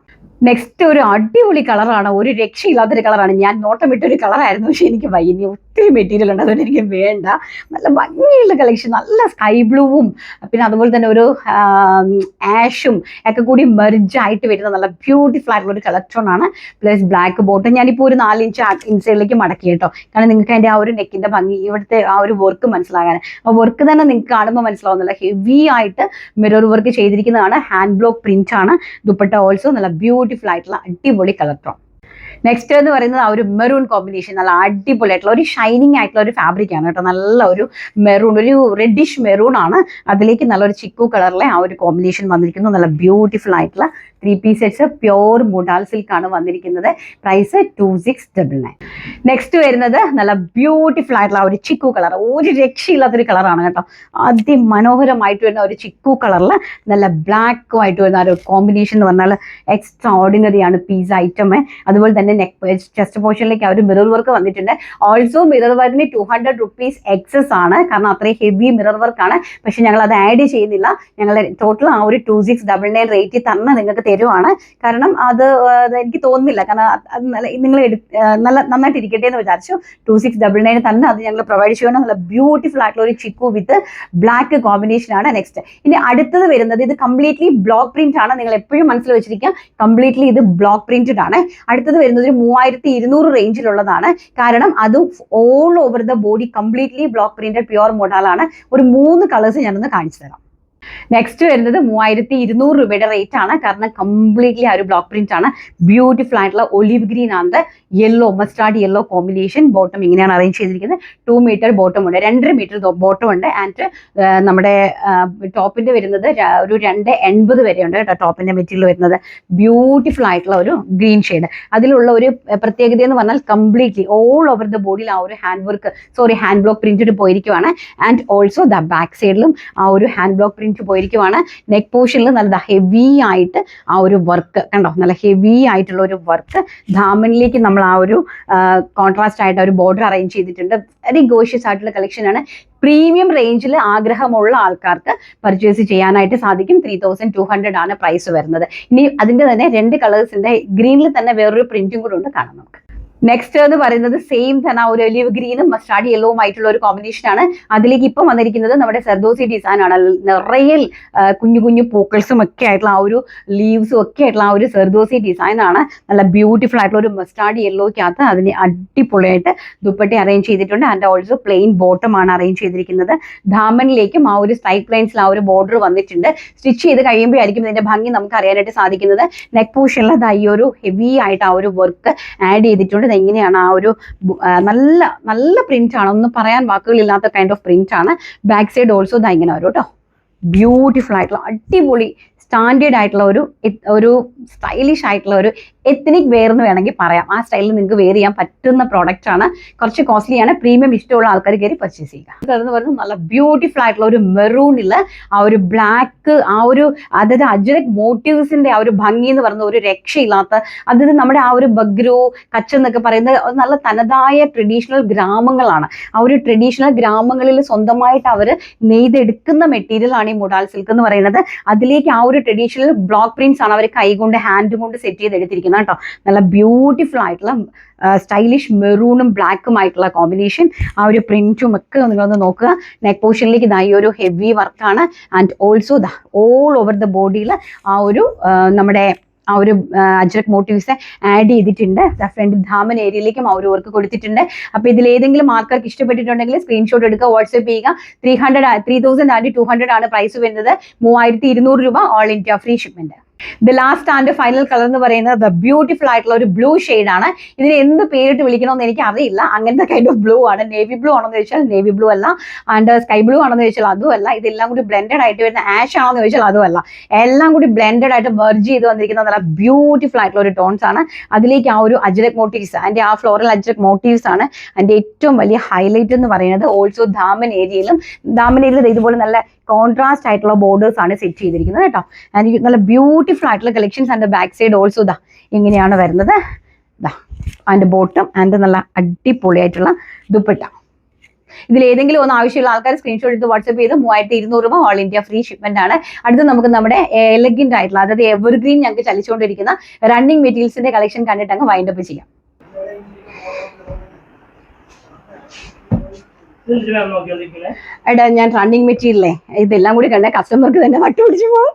നെക്സ്റ്റ് ഒരു അടിപൊളി കളറാണ്, ഒരു രക്ഷയില്ലാത്തൊരു കളറാണ്. ഞാൻ നോട്ടം വിട്ടൊരു കളറായിരുന്നു, പക്ഷെ എനിക്ക് വൈകി ഒത്തിരി മെറ്റീരിയൽ ഉണ്ട്, അതുകൊണ്ട് എനിക്ക് വേണ്ട. നല്ല ഭംഗിയുള്ള കളക്ഷൻ, നല്ല സ്കൈ ബ്ലൂവും പിന്നെ അതുപോലെ തന്നെ ഒരു ആഷും ഒക്കെ കൂടി മെർജായിട്ട് വരുന്ന നല്ല ബ്യൂട്ടിഫുൾ ആയിട്ടുള്ള ഒരു കളക്ഷനാണ്. Plus black bottom. ഞാനിപ്പോൾ ഒരു 4 ഇഞ്ച് ഇൻസൈഡിലേക്ക് മടക്കി കേട്ടോ, കാരണം നിങ്ങൾക്ക് അതിൻ്റെ ആ ഒരു നെക്കിൻ്റെ ഭംഗി, ഇവിടുത്തെ ആ ഒരു വർക്ക് മനസ്സിലാകാൻ. ആ വർക്ക് തന്നെ നിങ്ങൾക്ക് കാണുമ്പോൾ മനസ്സിലാവുന്നില്ല. ഹെവി ആയിട്ട് മിറർ വർക്ക് ചെയ്തിരിക്കുന്നതാണ്. ഹാൻഡ് ബ്ലോക്ക് പ്രിന്റ് ആണ്. ദുപ്പട്ട ഓൾസോ നല്ല ബ്യൂട്ടിഫുൾ ആയിട്ടുള്ള അടിപൊളി കളർ ടോൺ. നെക്സ്റ്റ് എന്ന് പറയുന്നത് ആ ഒരു മെറൂൺ കോമ്പിനേഷൻ, നല്ല അടിപൊളിയായിട്ടുള്ള ഒരു ഷൈനിങ് ആയിട്ടുള്ള ഒരു ഫാബ്രിക് ആണ് കേട്ടോ. നല്ല ഒരു മെറൂൺ, ഒരു റെഡിഷ് മെറൂൺ ആണ്, അതിലേക്ക് നല്ലൊരു ചിക്കു കളറിലെ ആ ഒരു കോമ്പിനേഷൻ വന്നിരിക്കുന്നു. നല്ല ബ്യൂട്ടിഫുൾ ആയിട്ടുള്ള 3 പീസ് സെറ്റ്സ് പ്യോർ മുഡാൽ സിൽക്ക് ആണ് വന്നിരിക്കുന്നത്. പ്രൈസ് 2699. നെക്സ്റ്റ് വരുന്നത് നല്ല ബ്യൂട്ടിഫുൾ ആയിട്ടുള്ള ഒരു ചിക്കു കളർ, ഒരു രക്ഷയില്ലാത്തൊരു കളറാണ് കേട്ടോ. അതിമനോഹരമായിട്ട് വരുന്ന ഒരു ചിക്കു കളറിൽ നല്ല ബ്ലാക്കും ആയിട്ട് വരുന്ന ഒരു കോമ്പിനേഷൻ എന്ന് പറഞ്ഞാൽ എക്സ്ട്രാ ഓർഡിനറി ആണ് പീസ് ഐറ്റം. അതുപോലെ തന്നെ ചെസ്റ്റ് പോർഷനിലേക്ക് ആ ഒരു മിറർ വർക്ക് വന്നിട്ടുണ്ട്. ഓൾസോ മിറർ വർക്കിന് 200 rupees എക്സസ് ആണ്, കാരണം അത്രയും ഹെവി മിറർ വർക്ക് ആണ്. പക്ഷെ ഞങ്ങൾ അത് ആഡ് ചെയ്യുന്നില്ല. ഞങ്ങൾ ടോട്ടൽ ആ ഒരു 2699 റേറ്റിൽ തന്നെ നിങ്ങൾക്ക് തരുവാണ്. കാരണം അത് എനിക്ക് തോന്നുന്നില്ല, കാരണം നിങ്ങൾ നല്ല നന്നായിട്ട് ഇരിക്കട്ടെ എന്ന് വിചാരിച്ചു 2699 തന്നെ അത് ഞങ്ങൾ പ്രൊവൈഡ് ചെയ്യണം. നല്ല ബ്യൂട്ടിഫുൾ ആയിട്ടുള്ള ഒരു ചിക്കു വിത്ത് ബ്ലാക്ക് കോമ്പിനേഷൻ ആണ്. നെക്സ്റ്റ് ഇനി അടുത്തത് വരുന്നത്, ഇത് കംപ്ലീറ്റ്ലി ബ്ലോക്ക് പ്രിന്റ് ആണ്. നിങ്ങൾ എപ്പോഴും മനസ്സിൽ വെച്ചിരിക്കുക, കംപ്ലീറ്റ്ലി ഇത് ബ്ലോക്ക് പ്രിന്റഡ് ആണ്. അടുത്തത് വരുന്നത് 3200 റേഞ്ചിലുള്ളതാണ്. കാരണം അത് all over the body completely block printed pure മോഡലാണ്. ഒരു 3 കളേഴ്സ് ഞാനൊന്ന് കാണിച്ചു തരാം. നെക്സ്റ്റ് വരുന്നത് 3200 രൂപയുടെ റേറ്റ് ആണ്. കാരണം കംപ്ലീറ്റ്ലി ആ ഒരു ബ്ലോക്ക് പ്രിന്റ് ആണ്. ബ്യൂട്ടിഫുൾ ആയിട്ടുള്ള ഒലിവ് ഗ്രീൻ ആണ്, yellow mustard yellow combination. Bottom ഇങ്ങനെയാണ് അറേഞ്ച് ചെയ്തിരിക്കുന്നത്. 2 മീറ്റർ ബോട്ടം ഉണ്ട്, 2.5 മീറ്റർ ബോട്ടം ഉണ്ട്. ആൻഡ് നമ്മുടെ ടോപ്പിന്റെ വരുന്നത് ഒരു 280 വരെ ഉണ്ട് കേട്ടോ. ടോപ്പിന്റെ മെറ്റീരിയൽ വരുന്നത് ബ്യൂട്ടിഫുൾ ആയിട്ടുള്ള ഒരു ഗ്രീൻ ഷെയ്ഡ്. അതിലുള്ള ഒരു പ്രത്യേകത എന്ന് പറഞ്ഞാൽ കംപ്ലീറ്റ്ലി ഓൾ ഓവർ ദ ബോഡിയിൽ ആ ഒരു ഹാൻഡ് ബ്ലോക്ക് പ്രിന്റഡ് പോയിരിക്കുവാണ്. ആൻഡ് ഓൾസോ ദ ബാക്ക് സൈഡിലും ആ ഒരു ഹാൻഡ് ബ്ലോക്ക് പ്രിന്റ് പോയിരിക്കുവാണ്. നെക്ക് പോർഷനിൽ നല്ല ഹെവി ആയിട്ട് ആ ഒരു വർക്ക് കണ്ടോ, നല്ല ഹെവി ആയിട്ടുള്ള ഒരു വർക്ക്. ധാമനിലേക്ക് നമ്മൾ ആ ഒരു കോൺട്രാസ്റ്റ് ആയിട്ട് ഒരു ബോർഡർ അറേഞ്ച് ചെയ്തിട്ടുണ്ട്. വെരി ഗോഷ്യസ് ആയിട്ടുള്ള കളക്ഷൻ ആണ്. പ്രീമിയം റേഞ്ചിൽ ആഗ്രഹമുള്ള ആൾക്കാർക്ക് പർച്ചേസ് ചെയ്യാനായിട്ട് സാധിക്കും. 3200 ആണ് പ്രൈസ് വരുന്നത്. ഇനി അതിന്റെ തന്നെ 2 കളേഴ്സിന്റെ ഗ്രീനിൽ തന്നെ വേറൊരു പ്രിന്റും കൂടെ ഉണ്ട്, കാണാം നമുക്ക്. നെക്സ്റ്റ് എന്ന് പറയുന്നത് സെയിം തന്നെ ഒരു ഒലിവ് ഗ്രീനും മസ്റ്റാർഡ് യെല്ലോവും ആയിട്ടുള്ള ഒരു കോമ്പിനേഷൻ ആണ്. അതിലേക്ക് ഇപ്പം വന്നിരിക്കുന്നത് നമ്മുടെ സർദോസി ഡിസൈൻ ആണ്. നിറയെ കുഞ്ഞു കുഞ്ഞു പൂക്കൾസും ഒക്കെ ആയിട്ടുള്ള ആ ഒരു ലീവ്സും ഒക്കെ ആയിട്ടുള്ള ആ ഒരു സർദോസി ഡിസൈൻ ആണ്. നല്ല ബ്യൂട്ടിഫുൾ ആയിട്ടുള്ള ഒരു മസ്റ്റാർഡ് യെല്ലോയ്ക്കകത്ത് അതിന് അടിപൊളിയായിട്ട് ദുപ്പട്ടി അറേഞ്ച് ചെയ്തിട്ടുണ്ട്. ആൻഡ് ഓൾസോ പ്ലെയിൻ ബോട്ടം ആണ് അറേഞ്ച് ചെയ്തിരിക്കുന്നത്. ധാമനിലേക്കും ആ ഒരു സ്ട്രൈറ്റ് ലൈൻസിൽ ആ ഒരു ബോർഡർ വന്നിട്ടുണ്ട്. സ്റ്റിച്ച് ചെയ്ത് കഴിയുമ്പോഴായിരിക്കും ഇതിന്റെ ഭംഗി നമുക്ക് അറിയാനായിട്ട് സാധിക്കുന്നത്. നെക്ക് പോർഷനിൽ ഈ ഒരു ഹെവി ആയിട്ട് ആ ഒരു വർക്ക് ആഡ് ചെയ്തിട്ടുണ്ട്. എങ്ങനെയാണ് ആ ഒരു നല്ല പ്രിന്റ് ആണ്, ഒന്നും പറയാൻ വാക്കുകളില്ലാത്ത കൈൻഡ് ഓഫ് പ്രിന്റ് ആണ്. ബാക്ക് സൈഡ് ഓൾസോ ഇങ്ങനെ വരും കേട്ടോ. ബ്യൂട്ടിഫുൾ ആയിട്ടുള്ള അടിപൊളി സ്റ്റാൻഡേർഡ് ആയിട്ടുള്ള ഒരു സ്റ്റൈലിഷ് ആയിട്ടുള്ള ഒരു എത്നിക് വെയർ എന്ന് വേണമെങ്കിൽ പറയാം. ആ സ്റ്റൈലിൽ നിങ്ങൾക്ക് വെയർ ചെയ്യാൻ പറ്റുന്ന പ്രോഡക്റ്റ് ആണ്. കുറച്ച് കോസ്റ്റ്ലി ആണ്. പ്രീമിയം ഇഷ്ടമുള്ള ആൾക്കാർ കയറി പർച്ചേസ് ചെയ്യുക. അതെന്ന് പറയുന്നത് നല്ല ബ്യൂട്ടിഫുൾ ആയിട്ടുള്ള ഒരു മെറൂണിൽ ആ ഒരു ബ്ലാക്ക് ആ ഒരു അതായത് അജ്രക് മോട്ടീവ്സിന്റെ ആ ഒരു ഭംഗി എന്ന് പറയുന്ന ഒരു രക്ഷയില്ലാത്ത, അതായത് നമ്മുടെ ആ ഒരു ബഗ്രു കച്ച് എന്നൊക്കെ പറയുന്നത് നല്ല തനതായ ട്രഡീഷണൽ ഗ്രാമങ്ങളാണ്. ആ ഒരു ട്രഡീഷണൽ ഗ്രാമങ്ങളിൽ സ്വന്തമായിട്ട് അവർ നെയ്തെടുക്കുന്ന മെറ്റീരിയൽ ആണ് ഈ മുഡാൽ സിൽക്ക് എന്ന് പറയുന്നത്. അതിലേക്ക് ആ ഒരു ട്രഡീഷണൽ ബ്ലോക്ക് പ്രിന്റ്സ് ആണ് അവർ കൈകൊണ്ട് ഹാൻഡ് കൊണ്ട് സെറ്റ് ചെയ്ത് എടുത്തിരിക്കുന്നത് കേട്ടോ. നല്ല ബ്യൂട്ടിഫുൾ ആയിട്ടുള്ള സ്റ്റൈലിഷ് മെറൂണും ബ്ലാക്കും ആയിട്ടുള്ള കോമ്പിനേഷൻ. ആ ഒരു പ്രിന്റും ഒക്കെ നിങ്ങളൊന്ന് നോക്കുക. നെക്ക് പോർഷനിലേക്ക് ഈ ഒരു ഹെവി വർക്കാണ്. And also all over the ബോഡിയിൽ ആ ഒരു നമ്മുടെ ആ ഒരു അജ്രക് മോട്ടീവ്സ് ആഡ് ചെയ്തിട്ടുണ്ട്. ഫ്രണ്ട് ധാമൻ ഏരിയയിലേക്കും ആ ഒരു വർക്ക് കൊടുത്തിട്ടുണ്ട്. അപ്പോൾ ഇതിൽ ഏതെങ്കിലും ആൾക്കാർക്ക് ഇഷ്ടപ്പെട്ടിട്ടുണ്ടെങ്കിൽ സ്ക്രീൻഷോട്ട് എടുക്കുക, വാട്സ്ആപ്പ് ചെയ്യുക. 3200 ആണ് പ്രൈസ് വരുന്നത്. 3200 രൂപ all India free shipment. The last and final colour എന്ന് പറയുന്നത് ദ ബ്യൂട്ടിഫുൾ ആയിട്ടുള്ള ഒരു ബ്ലൂ ഷെയ്ഡ് ആണ്. ഇതിന് എന്ത് പേരിട്ട് വിളിക്കണമെന്ന് എനിക്ക് അറിയില്ല. അങ്ങനത്തെ കൈൻഡ് ഓഫ് ബ്ലൂ ആണ്. നേവി ബ്ലൂ ആണെന്ന് ചോദിച്ചാൽ നേവി ബ്ലൂ അല്ല. ആൻഡ് സ്കൈ ബ്ലൂ ആണെന്ന് ചോദിച്ചാൽ അതും അല്ല. ഇതെല്ലാം കൂടി ബ്ലെൻഡഡ് ആയിട്ട് വരുന്ന ആഷ് ആണെന്ന് ചോദിച്ചാൽ അതും അല്ല. എല്ലാം കൂടി ബ്ലെൻഡഡ് ആയിട്ട് മെർജ് ചെയ്ത് വന്നിരിക്കുന്ന നല്ല ബ്യൂട്ടിഫുൾ ആയിട്ടുള്ള ഒരു ടോൺസ് ആണ്. അതിലേക്ക് ആ ഒരു അജ്രക് മോട്ടീവ്സ്, അതിന്റെ ആ ഫ്ലോറൽ അജ്രക് മോട്ടീവ്സ് ആണ് അതിന്റെ ഏറ്റവും വലിയ ഹൈലൈറ്റ് എന്ന് പറയുന്നത്. ഓൾസോ ധാമൻ ഏരിയയിൽ ഇതുപോലെ നല്ല കോൺട്രാസ്റ്റ് ആയിട്ടുള്ള ബോർഡേഴ്സ് ആണ് സെറ്റ് ചെയ്തിരിക്കുന്നത് കേട്ടോ. ആൻഡ് നല്ല ബ്യൂട്ടിഫുൾ ആയിട്ടുള്ള collections. And back side also ഇങ്ങനെയാണ് വരുന്നത്. അതിന്റെ ബോട്ടം ആൻഡ് നല്ല അടിപൊളിയായിട്ടുള്ള ദുപ്പട്ട. ഇതിൽ ഏതെങ്കിലും ഒന്ന് ആവശ്യമുള്ള ആൾക്കാർ സ്ക്രീൻഷോട്ട് എടുത്ത് വാട്സ്ആപ്പ് ചെയ്ത് 3200 രൂപ ഓൾ ഇന്ത്യ ഫ്രീ ഷിപ്മെന്റ് ആണ്. അടുത്ത് നമുക്ക് നമ്മുടെ എലഗന്റ് ആയിട്ടുള്ള, അതായത് എവർഗ്രീൻ ഞങ്ങൾക്ക് ചലിച്ചുകൊണ്ടിരിക്കുന്ന റണ്ണിങ് മെറ്റീരിയൽസിന്റെ കളക്ഷൻ കണ്ടിട്ട് അങ്ങ് വൈൻഡ് അപ്പ് ചെയ്യാം. എടാ ഞാൻ റണ്ണിങ് മെറ്റീരിയലേ ഇതെല്ലാം കൂടി കണ്ട കസ്റ്റമർക്ക് തന്നെ വട്ടുപിടിച്ചു പോകും.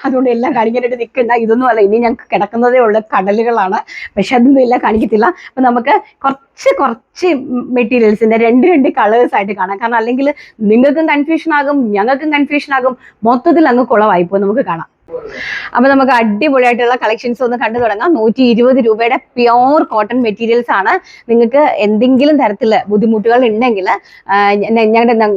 അതുകൊണ്ട് എല്ലാം കാണിക്കാനായിട്ട് നിൽക്കണ്ട. ഇതൊന്നും അല്ല, ഇനി ഞങ്ങൾക്ക് കിടക്കുന്നതേ ഉള്ള കടലുകളാണ്. പക്ഷെ അതൊന്നും എല്ലാം കാണിക്കത്തില്ല. അപ്പൊ നമുക്ക് കുറച്ച് മെറ്റീരിയൽസിന്റെ രണ്ട് കളേഴ്സ് ആയിട്ട് കാണാം. കാരണം അല്ലെങ്കിൽ നിങ്ങൾക്കും കൺഫ്യൂഷൻ ആകും, ഞങ്ങൾക്കും കൺഫ്യൂഷൻ ആകും, മൊത്തത്തിൽ അങ്ങ് കുളവായിപ്പോ. നമുക്ക് കാണാം. അപ്പൊ നമുക്ക് അടിപൊളിയായിട്ടുള്ള കളക്ഷൻസ് ഒന്ന് കണ്ടു തുടങ്ങാം. 120 രൂപയുടെ പ്യോർ കോട്ടൺ മെറ്റീരിയൽസ് ആണ്. നിങ്ങൾക്ക് എന്തെങ്കിലും തരത്തില് ബുദ്ധിമുട്ടുകൾ ഉണ്ടെങ്കിൽ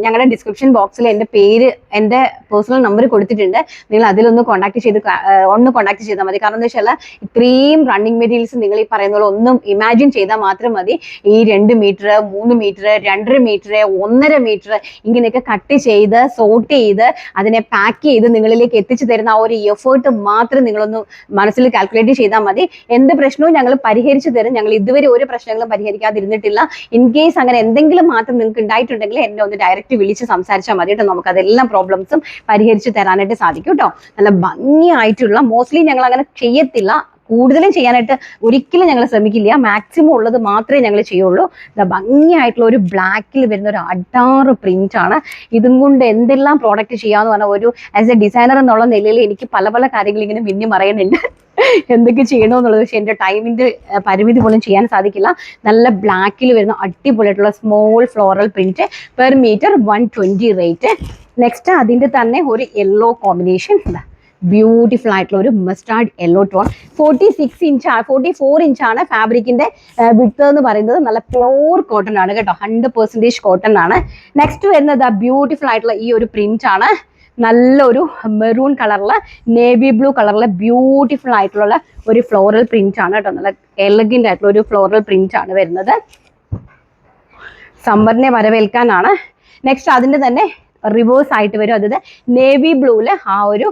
ഞങ്ങളുടെ ഡിസ്ക്രിപ്ഷൻ ബോക്സിൽ എൻ്റെ പേര്, എൻ്റെ പേഴ്സണൽ നമ്പർ കൊടുത്തിട്ടുണ്ട്. നിങ്ങൾ അതിലൊന്ന് കോൺടാക്ട് ചെയ്താൽ മതി. കാരണം എന്താ വെച്ചാൽ ഇത്രയും റണ്ണിങ് മെറ്റീരിയൽസ് നിങ്ങൾ ഈ പറയുന്ന പോലെ ഒന്നും ഇമാജിൻ ചെയ്താൽ മാത്രം മതി. ഈ 2 മീറ്റർ, 3 മീറ്റർ, 2.5 മീറ്റർ, 1.5 മീറ്റർ ഇങ്ങനെയൊക്കെ കട്ട് ചെയ്ത് സോർട്ട് ചെയ്ത് അതിനെ പാക്ക് ചെയ്ത് നിങ്ങളിലേക്ക് എത്തിച്ചു തരുന്ന ആ ഒരു എഫേർട്ട് മാത്രം നിങ്ങളൊന്ന് മനസ്സിൽ കാൽക്കുലേറ്റ് ചെയ്താൽ മതി. എന്ത് പ്രശ്നവും ഞങ്ങൾ പരിഹരിച്ചു തരും. ഞങ്ങൾ ഇതുവരെ ഒരു പ്രശ്നങ്ങളും പരിഹരിക്കാതിരുന്നിട്ടില്ല. ഇൻ കേസ് അങ്ങനെ എന്തെങ്കിലും മാറ്റം നിങ്ങൾക്ക് ഉണ്ടായിട്ടുണ്ടെങ്കിൽ എന്നെ ഒന്ന് ഡയറക്റ്റ് വിളിച്ച് സംസാരിച്ചാൽ മതി കേട്ടോ. നമുക്ക് അതെല്ലാം പ്രോബ്ലംസും പരിഹരിച്ച് തരാനായിട്ട് സാധിക്കും കേട്ടോ. നല്ല ഭംഗിയായിട്ടുള്ള, മോസ്റ്റ്ലി ഞങ്ങൾ അങ്ങനെ ചെയ്യത്തില്ല, കൂടുതലും ചെയ്യാനായിട്ട് ഒരിക്കലും ഞങ്ങൾ ശ്രമിക്കില്ല. മാക്സിമം ഉള്ളത് മാത്രമേ ഞങ്ങൾ ചെയ്യുള്ളൂ. ഭംഗിയായിട്ടുള്ള ഒരു ബ്ലാക്കിൽ വരുന്ന ഒരു അഡാറ് പ്രിന്റ് ആണ്. ഇതും കൊണ്ട് എന്തെല്ലാം പ്രോഡക്റ്റ് ചെയ്യാന്ന് പറഞ്ഞാൽ ഒരു ആസ് എ ഡിസൈനർ എന്നുള്ള നിലയിൽ എനിക്ക് പല പല കാര്യങ്ങൾ ഇങ്ങനെ മിന്നി പറയുന്നുണ്ട് എന്തൊക്കെ ചെയ്യണമെന്നുള്ളത്. പക്ഷെ എൻ്റെ ടൈമിൻ്റെ പരിമിതി പോലും ചെയ്യാൻ സാധിക്കില്ല. നല്ല ബ്ലാക്കിൽ വരുന്ന അടിപൊളിയായിട്ടുള്ള small floral print, per metre 120 rate. Next അതിൻ്റെ തന്നെ ഒരു യെല്ലോ കോമ്പിനേഷൻ, ബ്യൂട്ടിഫുൾ ആയിട്ടുള്ള ഒരു മസ്റ്റാർഡ് യെല്ലോ ടോൺ. 44 ഇഞ്ചാണ് ഫാബ്രിക്കിന്റെ വിഡ്ത്ത് എന്ന് പറയുന്നത്. നല്ല പ്യോർ കോട്ടൺ ആണ് കേട്ടോ, 100% കോട്ടൺ ആണ്. നെക്സ്റ്റ് വരുന്നത് ബ്യൂട്ടിഫുൾ ആയിട്ടുള്ള ഈ ഒരു പ്രിന്റ് ആണ്. നല്ലൊരു മെറൂൺ കളറില്, നേവി ബ്ലൂ കളറില് ബ്യൂട്ടിഫുൾ ആയിട്ടുള്ള ഒരു ഫ്ലോറൽ പ്രിന്റ് ആണ് കേട്ടോ. നല്ല എലഗന്റ് ആയിട്ടുള്ള ഒരു ഫ്ലോറൽ പ്രിന്റ് ആണ് വരുന്നത്. സമ്മറിനെ വരവേൽക്കാനാണ്. നെക്സ്റ്റ് അതിന്റെ തന്നെ റിവേഴ്സ് ആയിട്ട് വരും. അതായത് നേവി ബ്ലൂവിൽ ആ ഒരു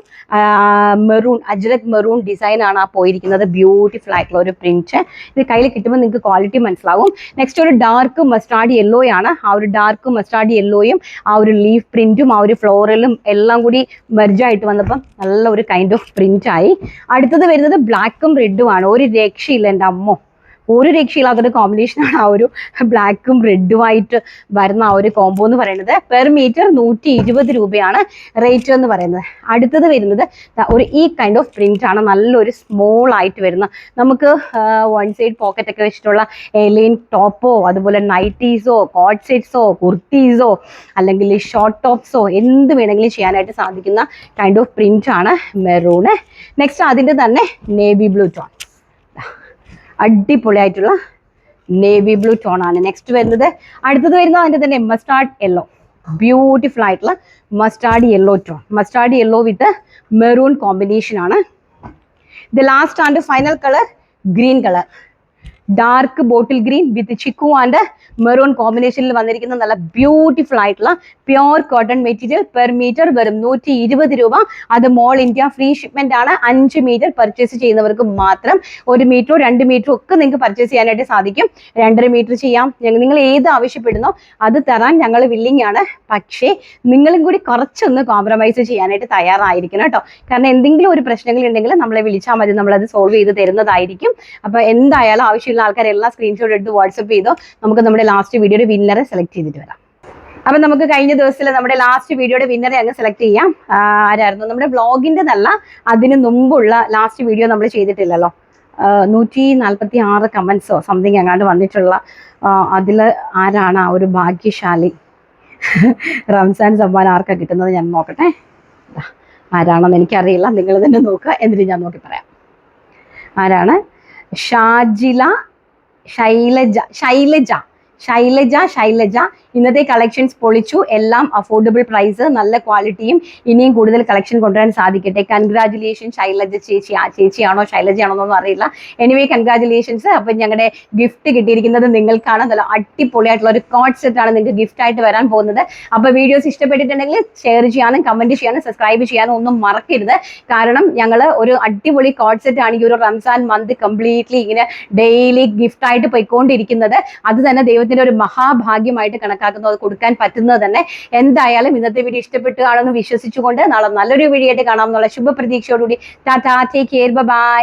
മെറൂൺ, അജ്രക് മെറൂൺ ഡിസൈൻ ആണ് ആ പോയിരിക്കുന്നത്. ബ്യൂട്ടിഫുൾ ആയിട്ടുള്ള ഒരു പ്രിന്റ്. ഇത് കയ്യിൽ കിട്ടുമ്പോൾ നിങ്ങൾക്ക് ക്വാളിറ്റി മനസ്സിലാവും. നെക്സ്റ്റ് ഒരു ഡാർക്ക് മസ്റ്റാർഡ് യെല്ലോ ആണ്. ആ ഒരു ഡാർക്ക് മസ്റ്റാർഡ് യെല്ലോയും ആ ഒരു ലീഫ് പ്രിന്റും ആ ഒരു ഫ്ലോറലും എല്ലാം കൂടി മെർജായിട്ട് വന്നപ്പം നല്ല ഒരു കൈൻഡ് ഓഫ് പ്രിന്റ് ആയി. അടുത്തത് വരുന്നത് ബ്ലാക്കും റെഡും ആണ്. ഒരു രക്ഷയില്ല എൻ്റെ അമ്മോ, ഒരു രക്ഷയില്ലാത്തൊരു കോമ്പിനേഷനാണ് ആ ഒരു ബ്ലാക്കും റെഡുമായിട്ട് വരുന്ന ആ ഒരു കോംബോ എന്ന് പറയുന്നത്. പെർ മീറ്റർ 120 രൂപയാണ് റേറ്റ് എന്ന് പറയുന്നത്. അടുത്തത് വരുന്നത് ഒരു ഈ കൈൻഡ് ഓഫ് പ്രിന്റ് ആണ്. നല്ലൊരു സ്മോൾ ആയിട്ട് വരുന്ന, നമുക്ക് 1 സൈഡ് പോക്കറ്റ് ഒക്കെ വെച്ചിട്ടുള്ള എലൈൻ ടോപ്പോ അതുപോലെ നൈറ്റീസോ കോട്ട് സെറ്റ്സോ കുർത്തീസോ അല്ലെങ്കിൽ ഷോർട്ട് ടോപ്സോ എന്ത് വേണമെങ്കിലും ചെയ്യാനായിട്ട് സാധിക്കുന്ന കൈൻഡ് ഓഫ് പ്രിന്റ് ആണ് മെറൂണ്. നെക്സ്റ്റ് അതിൻ്റെ തന്നെ നേവി ബ്ലൂ ടോൺ, അടിപൊളിയായിട്ടുള്ള നേവി ബ്ലൂ ടോൺ ആണ് നെക്സ്റ്റ് വരുന്നത്. അടുത്തത് വരുന്നത് അതിൻ്റെ തന്നെ മസ്റ്റാർഡ് യെല്ലോ, ബ്യൂട്ടിഫുൾ ആയിട്ടുള്ള mustard yellow tone. Mustard yellow with maroon combination ആണ്. The last and final colour green colour, dark bottle green with chikoo and maroon കോമ്പിനേഷനിൽ വന്നിരിക്കുന്ന നല്ല ബ്യൂട്ടിഫുൾ ആയിട്ടുള്ള pure cotton material. Per metre വെറും 120 രൂപ. അത് മോൾ ഇന്ത്യ ഫ്രീ ഷിപ്മെന്റ് ആണ്. 5 മീറ്റർ പർച്ചേസ് ചെയ്യുന്നവർക്ക് മാത്രം. 1 മീറ്ററോ 2 മീറ്ററോ ഒക്കെ നിങ്ങൾക്ക് പർച്ചേസ് ചെയ്യാനായിട്ട് സാധിക്കും. 2.5 മീറ്റർ ചെയ്യാം. നിങ്ങൾ ഏത് ആവശ്യപ്പെടുന്നോ അത് തരാൻ ഞങ്ങൾ വില്ലിങ് ആണ്. പക്ഷേ നിങ്ങളും കൂടി കുറച്ചൊന്ന് കോംപ്രമൈസ് ചെയ്യാനായിട്ട് തയ്യാറായിരിക്കണം കേട്ടോ. കാരണം എന്തെങ്കിലും ഒരു പ്രശ്നങ്ങൾ ഉണ്ടെങ്കിൽ നമ്മളെ വിളിച്ചാൽ മതി, നമ്മളത് സോൾവ് ചെയ്ത് തരുന്നതായിരിക്കും. അപ്പൊ എന്തായാലും ആവശ്യമുള്ള ആൾക്കാരെല്ലാം സ്ക്രീൻഷോട്ട് എടുത്ത് വാട്സപ്പ് ചെയ്തോ. നമുക്ക് നമ്മുടെ ലാസ്റ്റ് വീഡിയോയുടെ വിന്നറെ സെലക്ട് ചെയ്തിട്ട് വരാം. അപ്പൊ നമുക്ക് കഴിഞ്ഞ ദിവസത്തിൽ നമ്മുടെ ലാസ്റ്റ് വീഡിയോയുടെ വിന്നറെ അങ്ങ് സെലക്ട് ചെയ്യാം. ആരായിരുന്നു? നമ്മുടെ ബ്ലോഗിന്റെ നല്ല അതിന് മുമ്പുള്ള ലാസ്റ്റ് വീഡിയോ നമ്മൾ ചെയ്തിട്ടില്ലല്ലോ. 146 കമന്റ്സോ സംതിങ് എങ്ങാണ്ട് വന്നിട്ടുള്ള അതിൽ ആരാണ് ആ ഒരു ഭാഗ്യശാലി? റംസാൻ സമ്മാനം ആർക്കാ കിട്ടുന്നത് ഞാൻ നോക്കട്ടെ. ആരാണെന്ന് എനിക്കറിയില്ല, നിങ്ങൾ തന്നെ നോക്കുക, എന്നിട്ട് ഞാൻ നോക്കി പറയാം ആരാണ്. ഷാജില, ശൈലജ. ഇന്നത്തെ കളക്ഷൻസ് പൊളിച്ചു. എല്ലാം അഫോർഡബിൾ പ്രൈസ്, നല്ല ക്വാളിറ്റിയും. ഇനിയും കൂടുതൽ കളക്ഷൻ കൊണ്ടുവരാൻ സാധിക്കട്ടെ. കൺഗ്രാജുലേഷൻ ശൈലജ ചേച്ചി. ആ ചേച്ചിയാണോ ശൈലജയാണോ എന്നൊന്നും അറിയില്ല. Anyway congratulations. അപ്പം ഞങ്ങളുടെ ഗിഫ്റ്റ് കിട്ടിയിരിക്കുന്നത് നിങ്ങൾക്കാണ്. നല്ല അടിപൊളിയായിട്ടുള്ള ഒരു കോട്ട് സെറ്റ് ആണ് നിങ്ങൾക്ക് ഗിഫ്റ്റ് ആയിട്ട് വരാൻ പോകുന്നത്. അപ്പോൾ വീഡിയോസ് ഇഷ്ടപ്പെട്ടിട്ടുണ്ടെങ്കിൽ ഷെയർ ചെയ്യാനും കമന്റ് ചെയ്യാനും സബ്സ്ക്രൈബ് ചെയ്യാനും ഒന്നും മറക്കരുത്. കാരണം ഞങ്ങൾ ഒരു അടിപൊളി കോട്ട് സെറ്റ് ആണ് ഈ ഒരു റംസാൻ മന്ത് കംപ്ലീറ്റ്ലി ഇങ്ങനെ ഡെയിലി ഗിഫ്റ്റ് ആയിട്ട് പോയിക്കൊണ്ടിരിക്കുന്നത്. അത് തന്നെ ദൈവത്തിന്റെ ഒരു മഹാഭാഗ്യമായിട്ട് കണക്കാക്കുന്നു, അത് കൊടുക്കാൻ പറ്റുന്നത് തന്നെ. എന്തായാലും ഇന്നത്തെ വീഡിയോ ഇഷ്ടപ്പെട്ടു കാണുമെന്ന് വിശ്വസിച്ചുകൊണ്ട് നാളെ നല്ലൊരു വീഡിയോ ആയിട്ട് കാണാം എന്നുള്ള ശുഭപ്രതീക്ഷയോടുകൂടി ടാറ്റാ, ടേക്ക് കെയർ, ബൈ.